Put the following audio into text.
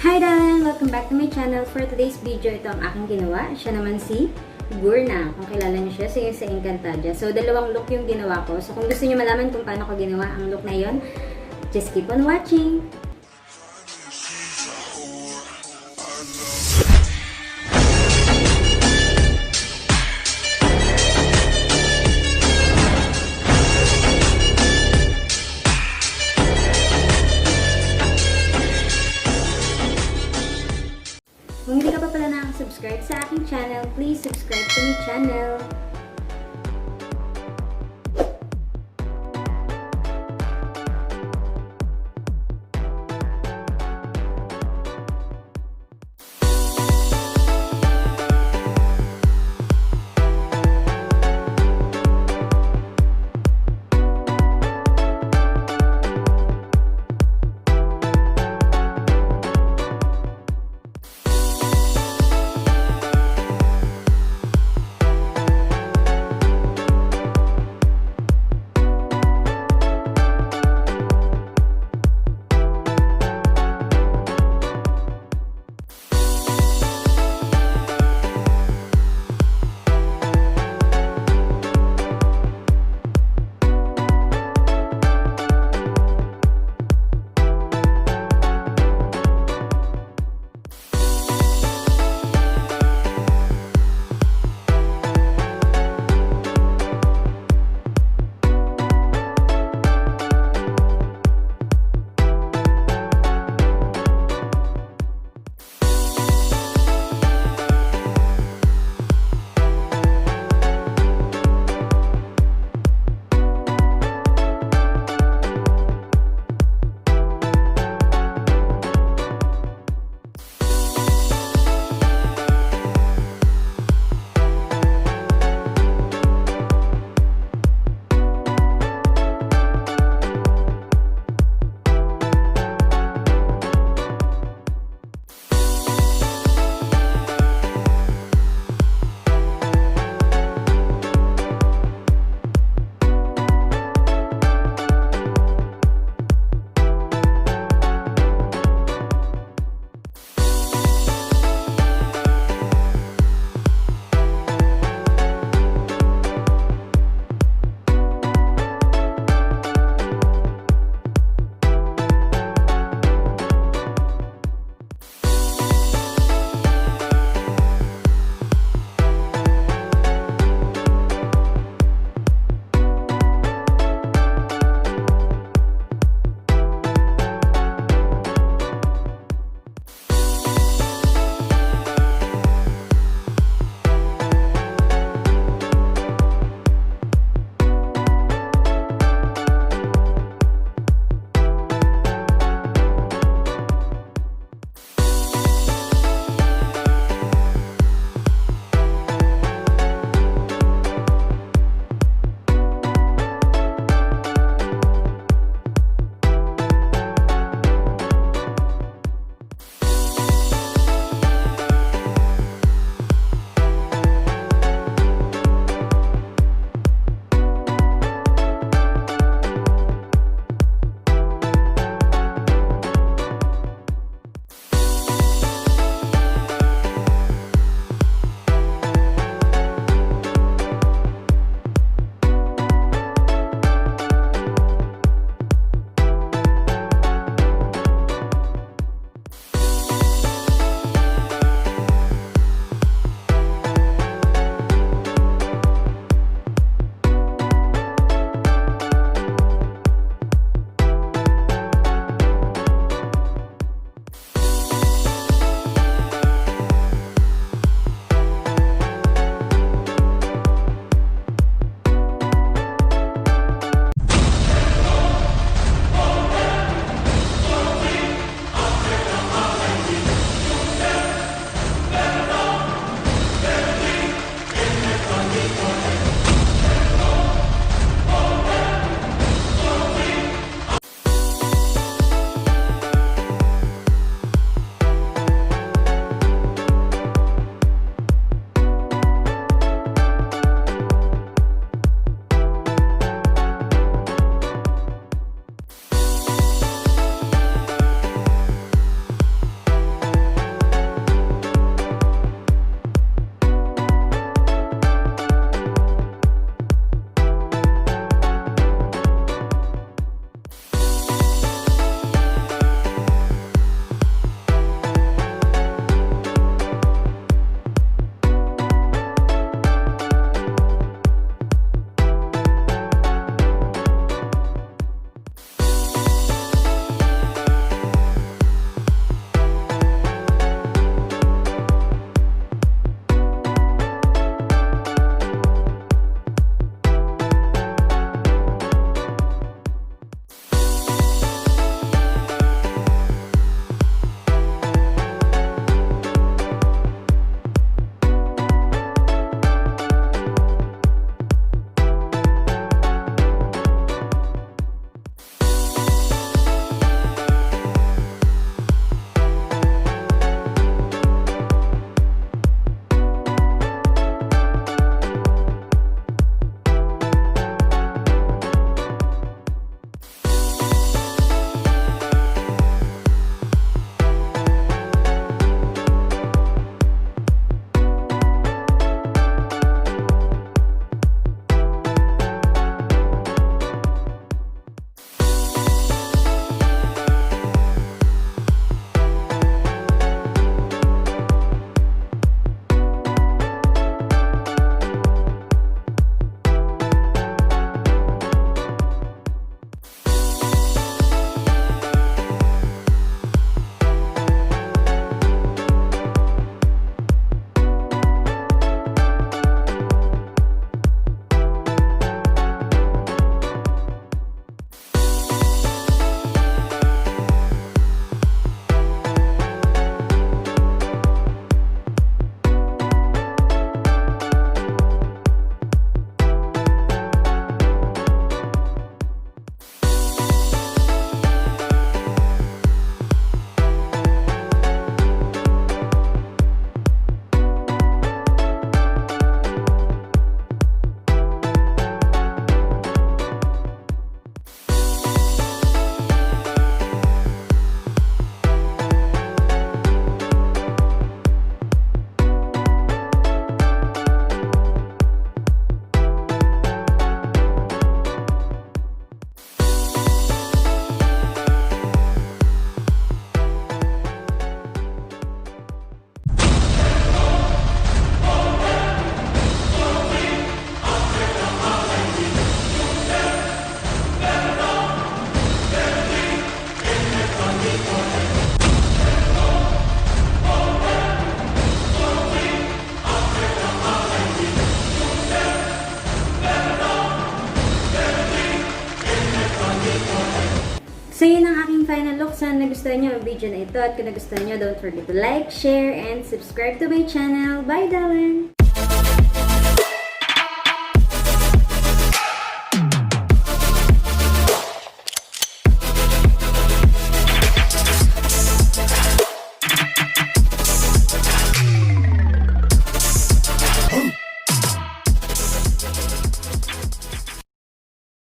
Hi darling! Welcome back to my channel. For today's video, ito ang aking ginawa. Siya naman si GURNA. Kung kilala niyo siya, sa Encantadia. So, dalawang look yung ginawa ko. So, kung gusto niyo malaman kung paano ko ginawa ang look na yon, just keep on watching! Kung hindi ka pa pala nakasubscribe sa aking channel, please subscribe to my channel. So, yun ang aking final look. Sana nagustuhan nyo ang video na ito. At kung nagustuhan nyo, don't forget to like, share, and subscribe to my channel. Bye, darling!